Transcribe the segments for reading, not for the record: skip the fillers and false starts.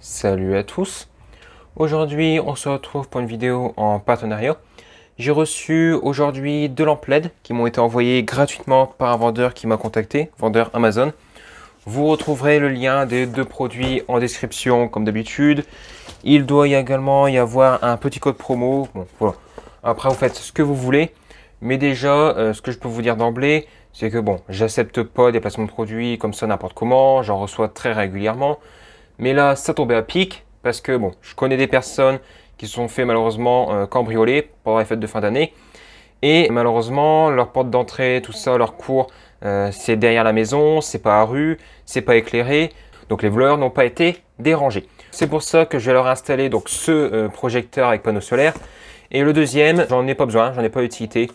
Salut à tous. Aujourd'hui, on se retrouve pour une vidéo en partenariat. J'ai reçu aujourd'hui 2 lampes LED qui m'ont été envoyées gratuitement par un vendeur qui m'a contacté, vendeur Amazon. Vous retrouverez le lien des 2 produits en description comme d'habitude. Il doit également y avoir un petit code promo. Bon, voilà. Après, vous faites ce que vous voulez. Mais déjà, ce que je peux vous dire d'emblée, c'est que bon, j'accepte pas des placements de produits comme ça n'importe comment. J'en reçois très régulièrement. Mais là, ça tombait à pic parce que bon, je connais des personnes qui se sont fait malheureusement cambrioler pendant les fêtes de fin d'année. Et malheureusement, leur porte d'entrée, tout ça, leur cours, c'est derrière la maison, c'est pas à rue, c'est pas éclairé. Donc les voleurs n'ont pas été dérangés. C'est pour ça que je vais leur installer donc ce projecteur avec panneau solaire. Et le deuxième, j'en ai pas besoin, j'en ai pas utilité.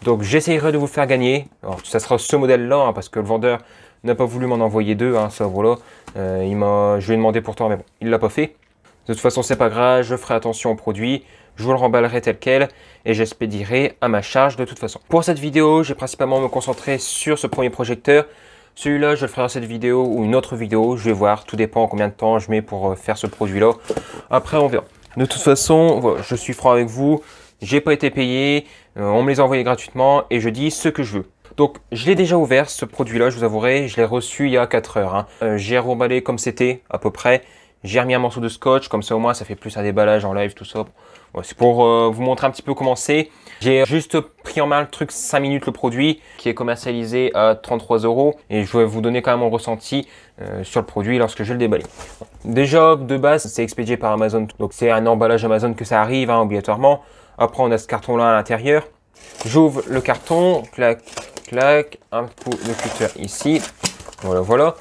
Donc j'essayerai de vous le faire gagner. Alors ça sera ce modèle-là, hein, parce que le vendeur n'a pas voulu m'en envoyer 2, hein, ça voilà. Je lui ai demandé pourtant, mais bon, il l'a pas fait. De toute façon, c'est pas grave, je ferai attention au produit, je vous le remballerai tel quel et j'expédierai à ma charge de toute façon. Pour cette vidéo, j'ai principalement me concentrer sur ce premier projecteur. Celui-là, je le ferai dans cette vidéo ou une autre vidéo, je vais voir, tout dépend combien de temps je mets pour faire ce produit-là. Après, on verra. De toute façon, voilà, je suis franc avec vous, j'ai pas été payé, on me les a envoyés gratuitement et je dis ce que je veux. Donc, je l'ai déjà ouvert, ce produit-là, je vous avouerai, je l'ai reçu il y a 4 heures. Hein. J'ai remballé comme c'était, à peu près. J'ai remis un morceau de scotch, comme ça au moins ça fait plus un déballage en live, tout ça. Bon, c'est pour vous montrer un petit peu comment c'est. J'ai juste pris en main le truc 5 minutes le produit, qui est commercialisé à 33 € et je vais vous donner quand même mon ressenti sur le produit lorsque je vais le déballer. Bon. Déjà, de base, c'est expédié par Amazon, donc c'est un emballage Amazon que ça arrive, hein, obligatoirement. Après, on a ce carton-là à l'intérieur. J'ouvre le carton, clac, clac, un coup de cutter ici, voilà.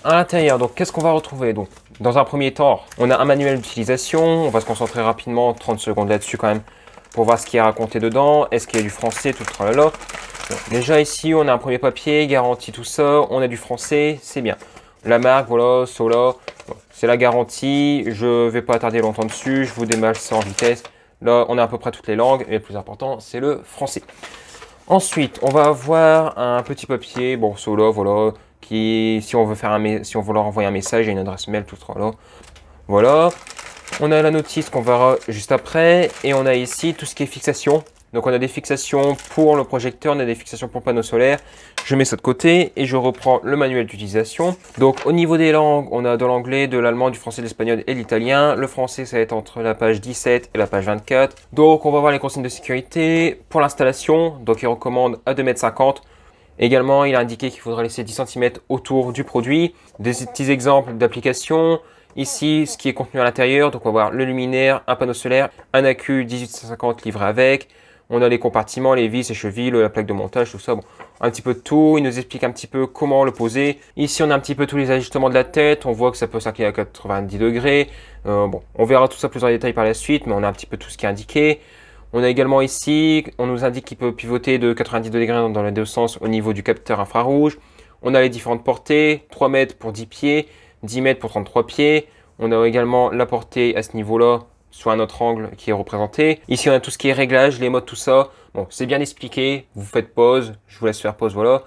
À l'intérieur, donc qu'est-ce qu'on va retrouver? Donc, dans un premier temps, on a un manuel d'utilisation. On va se concentrer rapidement, 30 secondes là-dessus quand même, pour voir ce qui est raconté dedans. Est-ce qu'il y a du français, tout le tralala. Donc, déjà ici, on a un premier papier, garantie, tout ça. On a du français, c'est bien. La marque, voilà, Sola, bon, c'est la garantie. Je vais pas attarder longtemps dessus. Je vous démêle ça en vitesse. Là, on a à peu près toutes les langues. Et le plus important, c'est le français. Ensuite, on va avoir un petit papier, bon, Sola, voilà, qui, si on veut leur envoyer un message, il y a une adresse mail, tout ça, là. Voilà. On a la notice qu'on verra juste après, et on a ici tout ce qui est fixation. Donc on a des fixations pour le projecteur, on a des fixations pour le panneau solaire. Je mets ça de côté et je reprends le manuel d'utilisation. Donc au niveau des langues, on a de l'anglais, de l'allemand, du français, de l'espagnol et de l'italien. Le français, ça va être entre la page 17 et la page 24. Donc on va voir les consignes de sécurité pour l'installation. Donc il recommande à 2,50 m. Également, il a indiqué qu'il faudra laisser 10 cm autour du produit. Des petits exemples d'applications. Ici, ce qui est contenu à l'intérieur. Donc on va voir le luminaire, un panneau solaire, un accu 1850 livré avec. On a les compartiments, les vis et chevilles, la plaque de montage, tout ça. Bon, un petit peu de tout. Il nous explique un petit peu comment le poser. Ici, on a un petit peu tous les ajustements de la tête. On voit que ça peut s'incliner à 90 degrés. Bon, on verra tout ça plus en détail par la suite, mais on a un petit peu tout ce qui est indiqué. On a également ici, on nous indique qu'il peut pivoter de 90 degrés dans les deux sens au niveau du capteur infrarouge. On a les différentes portées, 3 mètres pour 10 pieds, 10 mètres pour 33 pieds. On a également la portée à ce niveau-là, sur un autre angle qui est représenté. Ici, on a tout ce qui est réglage, les modes, tout ça. Bon, c'est bien expliqué. Vous faites pause. Je vous laisse faire pause, voilà.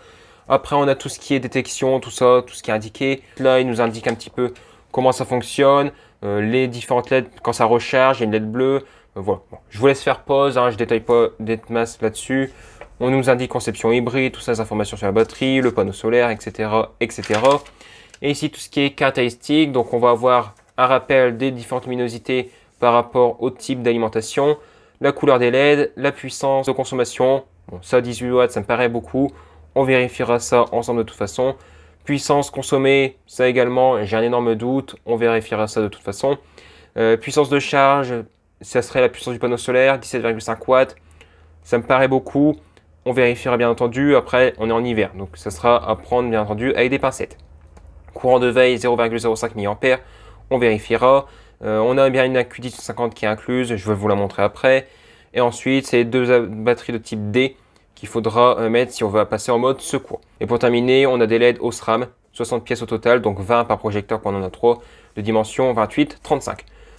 Après, on a tout ce qui est détection, tout ça, tout ce qui est indiqué. Là, il nous indique un petit peu comment ça fonctionne. Les différentes LED, quand ça recharge, il y a une LED bleue. Voilà. Bon, je vous laisse faire pause. Hein, je ne détaille pas des masses là-dessus. On nous indique conception hybride, tout ça, les informations sur la batterie, le panneau solaire, etc., etc. Et ici, tout ce qui est caractéristique. Donc, on va avoir un rappel des différentes luminosités par rapport au type d'alimentation, la couleur des LED, la puissance de consommation. Bon, ça, 18 watts, ça me paraît beaucoup. On vérifiera ça ensemble de toute façon. Puissance consommée, ça également, j'ai un énorme doute. On vérifiera ça de toute façon. Puissance de charge, ça serait la puissance du panneau solaire, 17,5 watts. Ça me paraît beaucoup. On vérifiera bien entendu. Après, on est en hiver, donc ça sera à prendre bien entendu avec des pincettes. Courant de veille, 0,05 mA. On vérifiera. On a bien une accu 1850 qui est incluse, je vais vous la montrer après. Et ensuite, c'est 2 batteries de type D qu'il faudra mettre si on veut passer en mode secours. Et pour terminer, on a des LED OSRAM, 60 pièces au total, donc 20 par projecteur quand on en a 3, de dimension 28-35.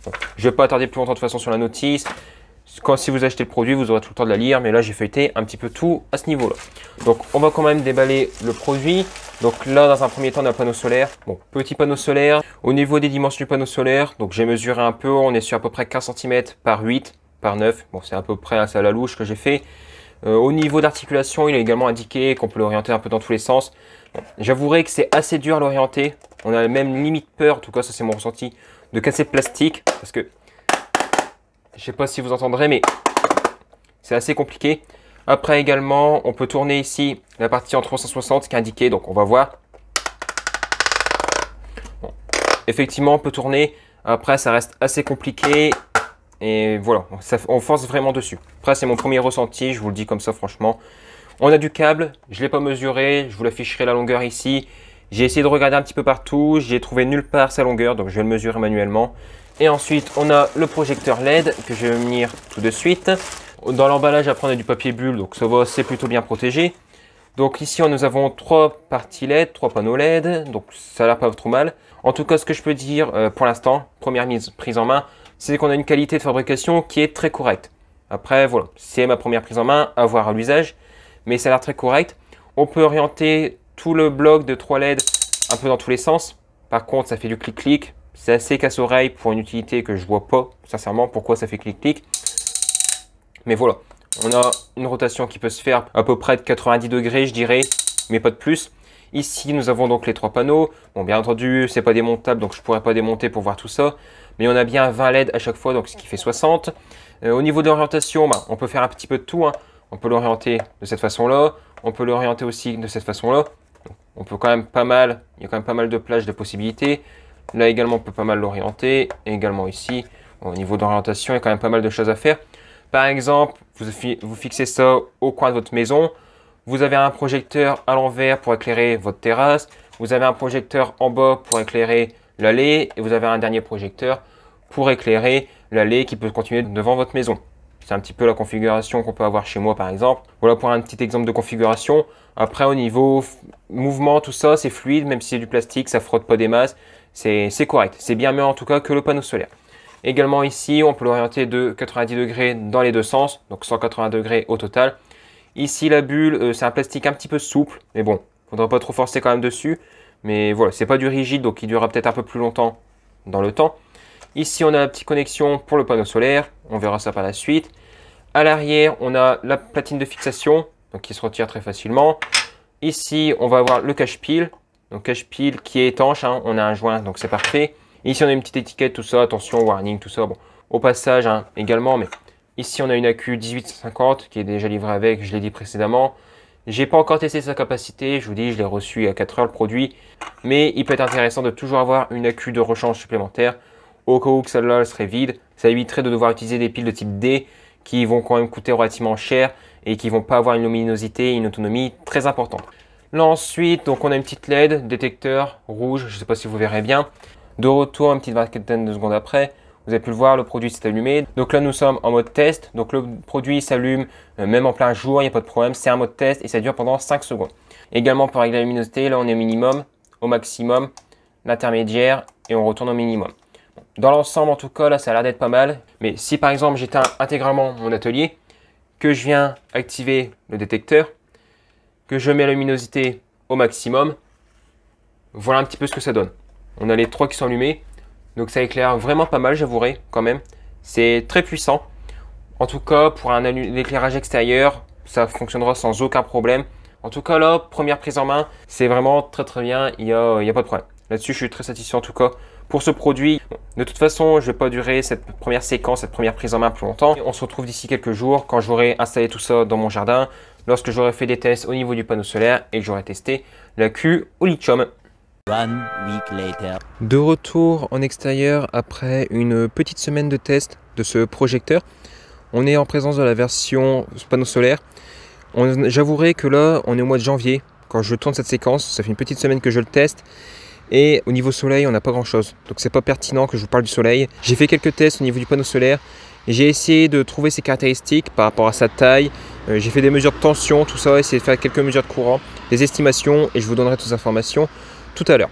Bon, je ne vais pas attarder plus longtemps de toute façon sur la notice. si vous achetez le produit, vous aurez tout le temps de la lire, mais là j'ai feuilleté un petit peu tout à ce niveau-là. Donc on va quand même déballer le produit. Donc là, dans un premier temps, on a le panneau solaire. Bon, petit panneau solaire. Au niveau des dimensions du panneau solaire, donc j'ai mesuré un peu, on est sur à peu près 15 cm par 8 par 9. Bon, c'est à peu près c'est à la louche que j'ai fait. Au niveau d'articulation, il est également indiqué qu'on peut l'orienter un peu dans tous les sens. Bon, j'avouerai que c'est assez dur à l'orienter. On a même limite peur, en tout cas ça c'est mon ressenti, de casser le plastique. Parce que, je sais pas si vous entendrez, mais c'est assez compliqué. Après également, on peut tourner ici la partie en 360 qui est indiquée. Donc on va voir. Bon, effectivement, on peut tourner. Après, ça reste assez compliqué. Et voilà, on force vraiment dessus. Après, c'est mon premier ressenti, je vous le dis comme ça franchement. On a du câble, je ne l'ai pas mesuré, je vous l'afficherai la longueur ici. J'ai essayé de regarder un petit peu partout, j'ai trouvé nulle part sa longueur, donc je vais le mesurer manuellement. Et ensuite, on a le projecteur LED que je vais venir tout de suite. Dans l'emballage, après, on a du papier bulle, donc ça va, c'est plutôt bien protégé. Donc ici, nous avons 3 parties LED, 3 panneaux LED, donc ça a l'air pas trop mal. En tout cas, ce que je peux dire pour l'instant, première prise en main, c'est qu'on a une qualité de fabrication qui est très correcte. Après, voilà, c'est ma première prise en main à voir à l'usage, mais ça a l'air très correct. On peut orienter tout le bloc de 3 LED un peu dans tous les sens. Par contre, ça fait du clic-clic. C'est assez casse-oreille pour une utilité que je vois pas, sincèrement, pourquoi ça fait clic-clic. Mais voilà, on a une rotation qui peut se faire à peu près de 90 degrés, je dirais, mais pas de plus. Ici, nous avons donc les 3 panneaux. Bon, bien entendu, c'est pas démontable, donc je pourrais pas démonter pour voir tout ça. Mais on a bien 20 LED à chaque fois, donc ce qui fait 60. Au niveau de l'orientation, on peut faire un petit peu de tout. On peut l'orienter de cette façon-là. On peut l'orienter aussi de cette façon-là. On peut quand même pas mal, il y a quand même pas mal de plages de possibilités. Là également, on peut pas mal l'orienter. Et également ici, au niveau d'orientation, il y a quand même pas mal de choses à faire. Par exemple, vous fixez ça au coin de votre maison. Vous avez un projecteur à l'envers pour éclairer votre terrasse. Vous avez un projecteur en bas pour éclairer l'allée. Et vous avez un dernier projecteur pour éclairer l'allée qui peut continuer devant votre maison. C'est un petit peu la configuration qu'on peut avoir chez moi par exemple. Voilà pour un petit exemple de configuration. Après au niveau mouvement, tout ça c'est fluide, même si c'est du plastique, ça frotte pas des masses. C'est correct, c'est bien mieux en tout cas que le panneau solaire. Également ici, on peut l'orienter de 90 degrés dans les deux sens, donc 180 degrés au total. Ici la bulle, c'est un plastique un petit peu souple, mais bon, faudra pas trop forcer quand même dessus. Mais voilà, c'est pas du rigide, donc il durera peut-être un peu plus longtemps dans le temps. Ici, on a la petite connexion pour le panneau solaire. On verra ça par la suite. À l'arrière, on a la platine de fixation, donc qui se retire très facilement. Ici, on va avoir le cache-pile. Donc cache-pile qui est étanche. On a un joint, donc c'est parfait. Ici, on a une petite étiquette, tout ça. Attention, warning, tout ça. Bon, au passage, également. Mais ici, on a une accu 1850 qui est déjà livrée avec. Je l'ai dit précédemment. J'ai pas encore testé sa capacité. Je vous dis, je l'ai reçu à 4 heures le produit. Mais il peut être intéressant de toujours avoir une accu de rechange supplémentaire. Au cas où que celle-là serait vide, ça éviterait de devoir utiliser des piles de type D qui vont quand même coûter relativement cher et qui vont pas avoir une luminosité et une autonomie très importante. Là ensuite, donc on a une petite LED, détecteur rouge, je ne sais pas si vous verrez bien. De retour, une petite vingtaine de secondes après, vous avez pu le voir, le produit s'est allumé. Donc là nous sommes en mode test, donc le produit s'allume même en plein jour, il n'y a pas de problème, c'est un mode test et ça dure pendant 5 secondes. Également pour régler la luminosité, là on est au minimum, au maximum, l'intermédiaire et on retourne au minimum. Dans l'ensemble, en tout cas, là, ça a l'air d'être pas mal. Mais si par exemple, j'éteins intégralement mon atelier, que je viens activer le détecteur, que je mets la luminosité au maximum, voilà un petit peu ce que ça donne. On a les 3 qui sont allumés, donc ça éclaire vraiment pas mal, j'avouerai quand même. C'est très puissant. En tout cas, pour un éclairage extérieur, ça fonctionnera sans aucun problème. En tout cas, là, première prise en main, c'est vraiment très bien, il y a pas de problème. Là-dessus, je suis très satisfait en tout cas pour ce produit. De toute façon, je ne vais pas durer cette première séquence, cette première prise en main plus longtemps. On se retrouve d'ici quelques jours quand j'aurai installé tout ça dans mon jardin, lorsque j'aurai fait des tests au niveau du panneau solaire et que j'aurai testé l'accu au lithium. One week later. De retour en extérieur après une petite semaine de test de ce projecteur. On est en présence de la version panneau solaire. J'avouerai que là, on est au mois de janvier. Quand je tourne cette séquence, ça fait une petite semaine que je le teste. Et au niveau soleil, on n'a pas grand chose. Donc c'est pas pertinent que je vous parle du soleil. J'ai fait quelques tests au niveau du panneau solaire. Et j'ai essayé de trouver ses caractéristiques par rapport à sa taille. J'ai fait des mesures de tension, tout ça, essayé de faire quelques mesures de courant, des estimations. Et je vous donnerai toutes ces informations tout à l'heure.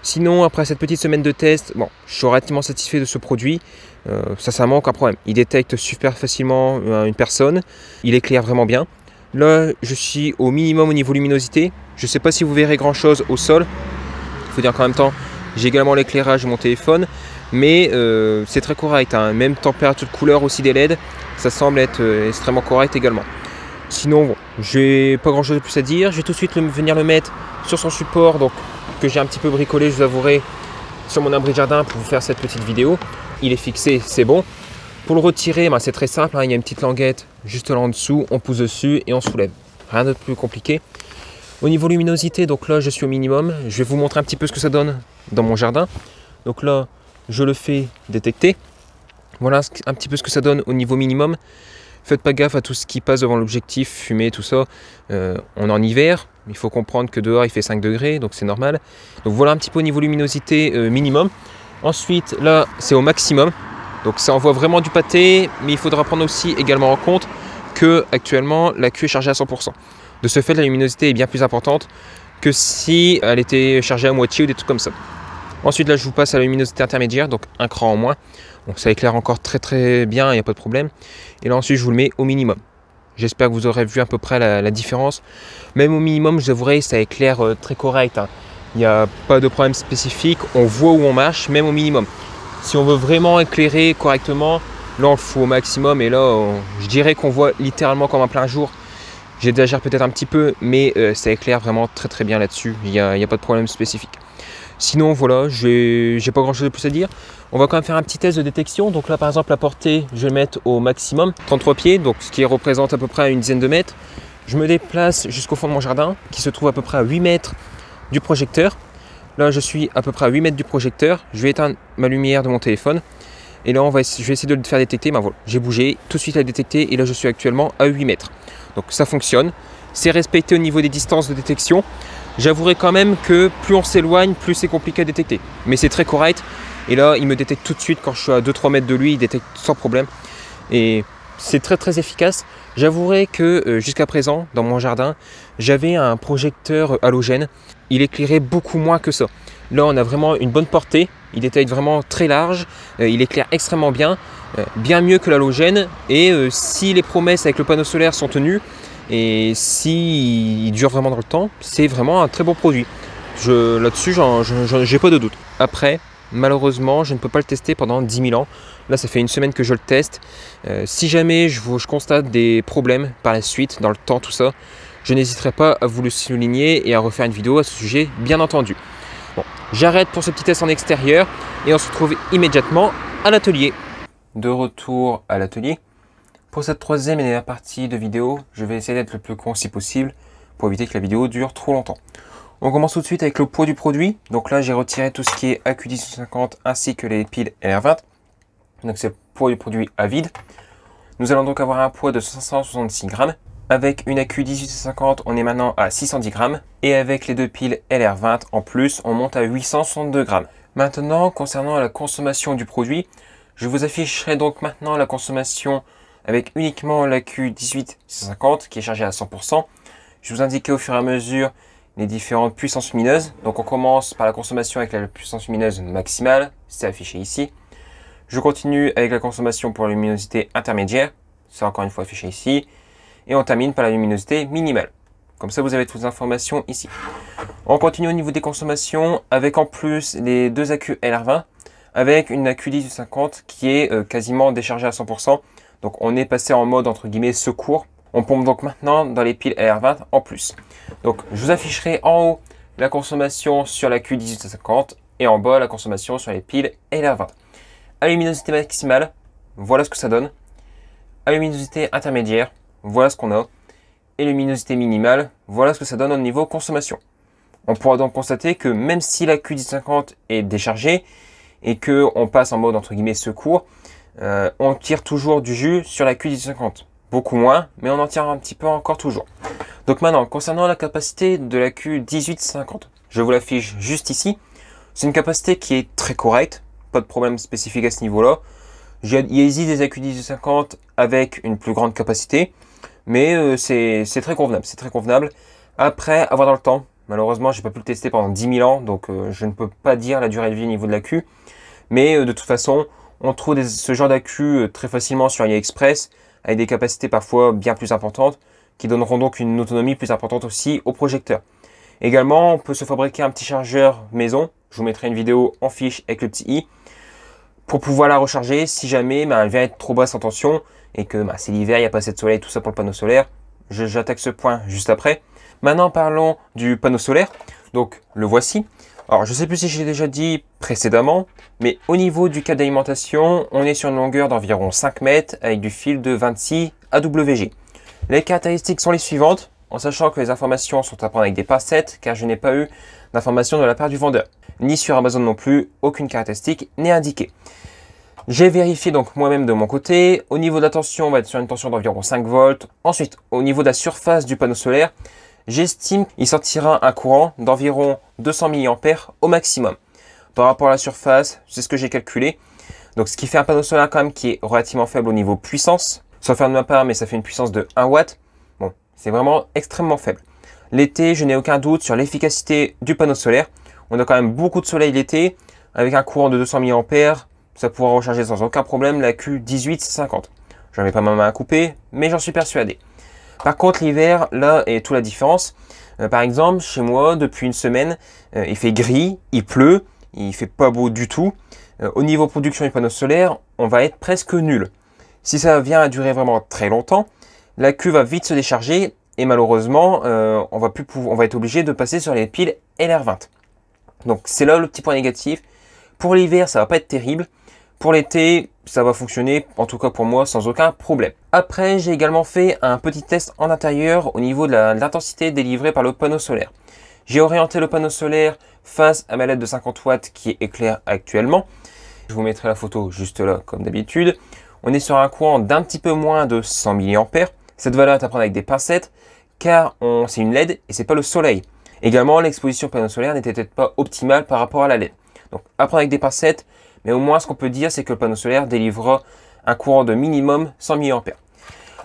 Sinon, après cette petite semaine de test, bon, je suis relativement satisfait de ce produit. Ça manque aucun problème. Il détecte super facilement une personne. Il éclaire vraiment bien. Là, je suis au minimum au niveau luminosité. Je ne sais pas si vous verrez grand chose au sol. Il faut dire qu'en même temps, j'ai également l'éclairage de mon téléphone. Mais c'est très correct, hein. Même température de couleur aussi des LED, ça semble être extrêmement correct également. Sinon, bon, j'ai pas grand chose de plus à dire. Je vais tout de suite venir le mettre sur son support, donc que j'ai un petit peu bricolé, je vous avouerai, sur mon abri de jardin pour vous faire cette petite vidéo. Il est fixé, c'est bon. Pour le retirer, ben, c'est très simple, hein. Il y a une petite languette juste là en dessous, on pousse dessus et on soulève. Rien de plus compliqué. Au niveau luminosité, donc là je suis au minimum. Je vais vous montrer un petit peu ce que ça donne dans mon jardin. Donc là, je le fais détecter. Voilà un petit peu ce que ça donne au niveau minimum. Faites pas gaffe à tout ce qui passe devant l'objectif, fumée, tout ça. On est en hiver, il faut comprendre que dehors il fait 5 degrés, donc c'est normal. Donc voilà un petit peu au niveau luminosité minimum. Ensuite, là c'est au maximum. Donc ça envoie vraiment du pâté, mais il faudra prendre aussi également en compte que actuellement la queue est chargée à 100%. De ce fait, la luminosité est bien plus importante que si elle était chargée à moitié ou des trucs comme ça. Ensuite, là je vous passe à la luminosité intermédiaire, donc un cran en moins. Donc ça éclaire encore très bien, il n'y a pas de problème. Et là ensuite je vous le mets au minimum. J'espère que vous aurez vu à peu près la différence. Même au minimum, je vous avouerai, ça éclaire très correct, hein. Il n'y a pas de problème spécifique, on voit où on marche, même au minimum. Si on veut vraiment éclairer correctement, là on le fout au maximum et là je dirais qu'on voit littéralement comme un plein jour. J'exagère peut-être un petit peu, mais ça éclaire vraiment très bien là-dessus, il n'y a pas de problème spécifique. Sinon voilà, j'ai pas grand chose de plus à dire. On va quand même faire un petit test de détection. Donc là par exemple la portée, je vais le mettre au maximum, 33 pieds, donc ce qui représente à peu près une dizaine de mètres. Je me déplace jusqu'au fond de mon jardin, qui se trouve à peu près à 8 mètres du projecteur. Là je suis à peu près à 8 mètres du projecteur. Je vais éteindre ma lumière de mon téléphone. Et là je vais essayer de le faire détecter. Ben voilà, j'ai bougé, tout de suite à détecter. Et là je suis actuellement à 8 mètres. Donc ça fonctionne. C'est respecté au niveau des distances de détection. J'avouerai quand même que plus on s'éloigne, plus c'est compliqué à détecter. Mais c'est très correct. Et là, il me détecte tout de suite quand je suis à 2-3 mètres de lui, il détecte sans problème. Et c'est très efficace. J'avouerai que jusqu'à présent, dans mon jardin, j'avais un projecteur halogène. Il éclairait beaucoup moins que ça. Là, on a vraiment une bonne portée. Il détecte vraiment très large. Il éclaire extrêmement bien. Bien mieux que l'halogène. Et si les promesses avec le panneau solaire sont tenues, et s'il dure vraiment dans le temps, c'est vraiment un très bon produit. Là-dessus, j'ai pas de doute. Après, malheureusement, je ne peux pas le tester pendant 10 000 ans. Là, ça fait une semaine que je le teste. Si jamais je constate des problèmes par la suite, dans le temps, tout ça, je n'hésiterai pas à vous le souligner et à refaire une vidéo à ce sujet, bien entendu. Bon, j'arrête pour ce petit test en extérieur et on se retrouve immédiatement à l'atelier. De retour à l'atelier. Pour cette troisième et dernière partie de vidéo, je vais essayer d'être le plus concis possible pour éviter que la vidéo dure trop longtemps. On commence tout de suite avec le poids du produit. Donc là, j'ai retiré tout ce qui est AQ1850 ainsi que les piles LR20. Donc c'est le poids du produit à vide. Nous allons donc avoir un poids de 566 grammes. Avec une AQ1850, on est maintenant à 610 grammes. Et avec les deux piles LR20 en plus, on monte à 862 grammes. Maintenant, concernant la consommation du produit, je vous afficherai donc maintenant la consommation avec uniquement l'AQ1850 qui est chargé à 100%. Je vous indiquerai au fur et à mesure les différentes puissances lumineuses. Donc on commence par la consommation avec la puissance lumineuse maximale, c'est affiché ici. Je continue avec la consommation pour la luminosité intermédiaire, c'est encore une fois affiché ici. Et on termine par la luminosité minimale. Comme ça vous avez toutes les informations ici. On continue au niveau des consommations avec en plus les deux AQ LR20 avec une AQ1850 qui est quasiment déchargée à 100%. Donc on est passé en mode entre guillemets secours. On pompe donc maintenant dans les piles LR20 en plus. Donc je vous afficherai en haut la consommation sur la Q1850 et en bas la consommation sur les piles LR20. À luminosité maximale, voilà ce que ça donne. À luminosité intermédiaire, voilà ce qu'on a. Et luminosité minimale, voilà ce que ça donne au niveau consommation. On pourra donc constater que même si la Q1850 est déchargée et qu'on passe en mode entre guillemets secours, on tire toujours du jus sur la Q1850. Beaucoup moins, mais on en tire un petit peu encore toujours. Donc maintenant, concernant la capacité de la Q1850, je vous l'affiche juste ici. C'est une capacité qui est très correcte, pas de problème spécifique à ce niveau-là. Il existe des AQ1850 avec une plus grande capacité, mais c'est très convenable. C'est très convenable. Après, avoir dans le temps, Malheureusement, j'ai pas pu le tester pendant 10 000 ans, donc je ne peux pas dire la durée de vie au niveau de l'accu. Mais de toute façon, on trouve ce genre d'accu très facilement sur AliExpress, avec des capacités parfois bien plus importantes, qui donneront donc une autonomie plus importante aussi au projecteur. Également, on peut se fabriquer un petit chargeur maison. Je vous mettrai une vidéo en fiche avec le petit i, pour pouvoir la recharger si jamais elle vient être trop basse en tension et que c'est l'hiver, il n'y a pas assez de soleil, tout ça pour le panneau solaire. J'attaque ce point juste après. Maintenant, parlons du panneau solaire. Donc, le voici. Alors, je ne sais plus si je l'ai déjà dit précédemment, mais au niveau du câble d'alimentation, on est sur une longueur d'environ 5 mètres avec du fil de 26 AWG. Les caractéristiques sont les suivantes, en sachant que les informations sont à prendre avec des pincettes, car je n'ai pas eu d'informations de la part du vendeur. Ni sur Amazon non plus, aucune caractéristique n'est indiquée. J'ai vérifié donc moi-même de mon côté. Au niveau de la tension, on va être sur une tension d'environ 5 volts. Ensuite, au niveau de la surface du panneau solaire, j'estime qu'il sortira un courant d'environ 200 mA au maximum. Par rapport à la surface, c'est ce que j'ai calculé. Donc ce qui fait un panneau solaire quand même qui est relativement faible au niveau puissance. Sans faire de ma part, mais ça fait une puissance de 1 watt. Bon, c'est vraiment extrêmement faible. L'été, je n'ai aucun doute sur l'efficacité du panneau solaire. On a quand même beaucoup de soleil l'été. Avec un courant de 200 mA, ça pourra recharger sans aucun problème la Q1850. J'en ai pas ma main à couper, mais j'en suis persuadé. Par contre, l'hiver, là est toute la différence. Par exemple, chez moi, depuis une semaine, il fait gris, il pleut, il fait pas beau du tout. Au niveau production du panneau solaire, on va être presque nul. Si ça vient à durer vraiment très longtemps, la Q va vite se décharger et malheureusement, on va être obligé de passer sur les piles LR20. Donc c'est là le petit point négatif. Pour l'hiver, ça va pas être terrible. Pour l'été, ça va fonctionner, en tout cas pour moi, sans aucun problème. Après, j'ai également fait un petit test en intérieur au niveau de l'intensité délivrée par le panneau solaire. J'ai orienté le panneau solaire face à ma LED de 50 watts qui éclaire actuellement. Je vous mettrai la photo juste là, comme d'habitude. On est sur un courant d'un petit peu moins de 100 mA. Cette valeur est à prendre avec des pincettes, car c'est une LED et c'est pas le soleil. Également, l'exposition panneau solaire n'était peut-être pas optimale par rapport à la LED. Donc, à prendre avec des pincettes, mais au moins, ce qu'on peut dire, c'est que le panneau solaire délivrera un courant de minimum 100 mA.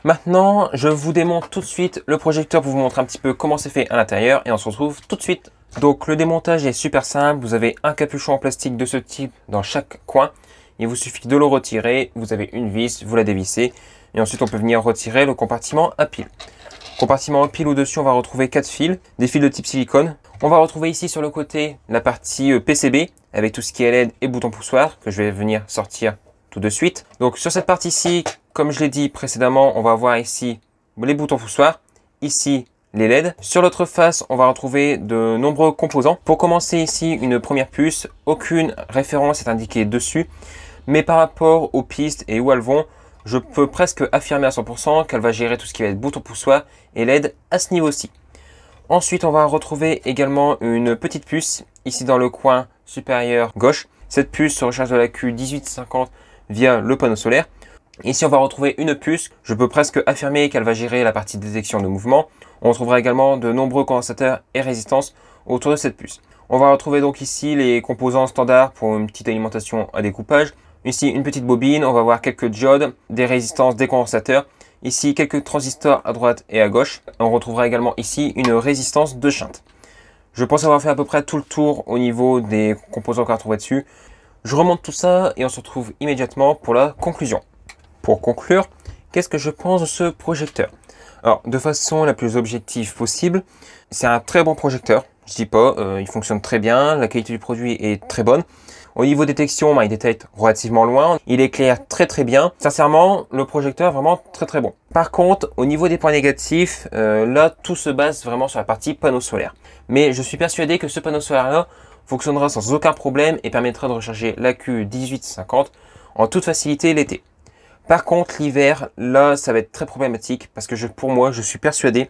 Maintenant, je vous démonte tout de suite le projecteur pour vous montrer un petit peu comment c'est fait à l'intérieur et on se retrouve tout de suite. Donc, le démontage est super simple. Vous avez un capuchon en plastique de ce type dans chaque coin. Il vous suffit de le retirer. Vous avez une vis, vous la dévissez. Et ensuite, on peut venir retirer le compartiment à pile. Compartiment à pile au-dessus, on va retrouver 4 fils, des fils de type silicone. On va retrouver ici sur le côté la partie PCB avec tout ce qui est LED et bouton poussoir que je vais venir sortir tout de suite. Donc sur cette partie-ci, comme je l'ai dit précédemment, on va avoir ici les boutons poussoirs, ici les LED. Sur l'autre face, on va retrouver de nombreux composants. Pour commencer ici, une première puce, aucune référence est indiquée dessus, mais par rapport aux pistes et où elles vont, je peux presque affirmer à 100% qu'elle va gérer tout ce qui va être bouton poussoir et LED à ce niveau-ci. Ensuite, on va retrouver également une petite puce ici dans le coin supérieur gauche. Cette puce se recharge de la Q1850 via le panneau solaire. Ici, on va retrouver une puce. Je peux presque affirmer qu'elle va gérer la partie détection de mouvement. On retrouvera également de nombreux condensateurs et résistances autour de cette puce. On va retrouver donc ici les composants standards pour une petite alimentation à découpage. Ici, une petite bobine. On va voir quelques diodes, des résistances, des condensateurs. Ici, quelques transistors à droite et à gauche. On retrouvera également ici une résistance de shunt. Je pense avoir fait à peu près tout le tour au niveau des composants qu'on va trouver dessus. Je remonte tout ça et on se retrouve immédiatement pour la conclusion. Pour conclure, qu'est-ce que je pense de ce projecteur? Alors, de façon la plus objective possible, c'est un très bon projecteur. Je dis pas, il fonctionne très bien, la qualité du produit est très bonne. Au niveau détection, il détecte relativement loin. Il éclaire très très bien. Sincèrement, le projecteur est vraiment très très bon. Par contre, au niveau des points négatifs, là, tout se base vraiment sur la partie panneau solaire. Mais je suis persuadé que ce panneau solaire-là fonctionnera sans aucun problème et permettra de recharger la Q1850 en toute facilité l'été. Par contre, l'hiver, là, ça va être très problématique parce que pour moi, je suis persuadé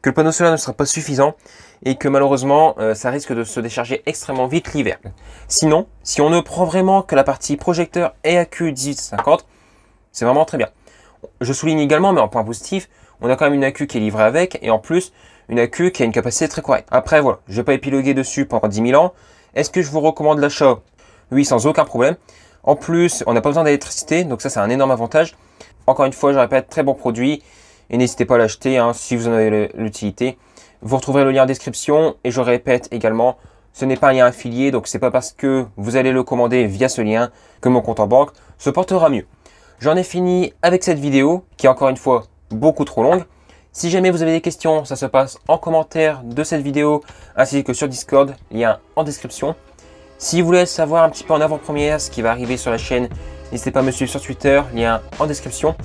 que le panneau solaire ne sera pas suffisant et que malheureusement, ça risque de se décharger extrêmement vite l'hiver. Sinon, si on ne prend vraiment que la partie projecteur et AQ1850, c'est vraiment très bien. Je souligne également, mais en point positif, on a quand même une AQ qui est livrée avec et en plus, une AQ qui a une capacité très correcte. Après, voilà, je ne vais pas épiloguer dessus pendant 10 000 ans. Est-ce que je vous recommande l'achat? Oui, sans aucun problème. En plus, on n'a pas besoin d'électricité, donc ça, c'est un énorme avantage. Encore une fois, je répète, très bon produit et n'hésitez pas à l'acheter si vous en avez l'utilité. Vous retrouverez le lien en description et je répète également, ce n'est pas un lien affilié, donc c'est pas parce que vous allez le commander via ce lien que mon compte en banque se portera mieux. J'en ai fini avec cette vidéo qui est encore une fois beaucoup trop longue. Si jamais vous avez des questions, ça se passe en commentaire de cette vidéo ainsi que sur Discord, lien en description. Si vous voulez savoir un petit peu en avant-première ce qui va arriver sur la chaîne, n'hésitez pas à me suivre sur Twitter, lien en description.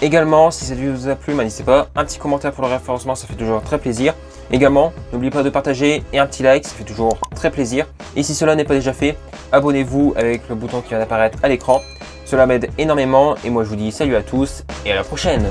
Également, si cette vidéo vous a plu, n'hésitez pas, un petit commentaire pour le référencement, ça fait toujours très plaisir. Également, n'oubliez pas de partager et un petit like, ça fait toujours très plaisir. Et si cela n'est pas déjà fait, abonnez-vous avec le bouton qui vient d'apparaître à l'écran. Cela m'aide énormément et moi je vous dis salut à tous et à la prochaine.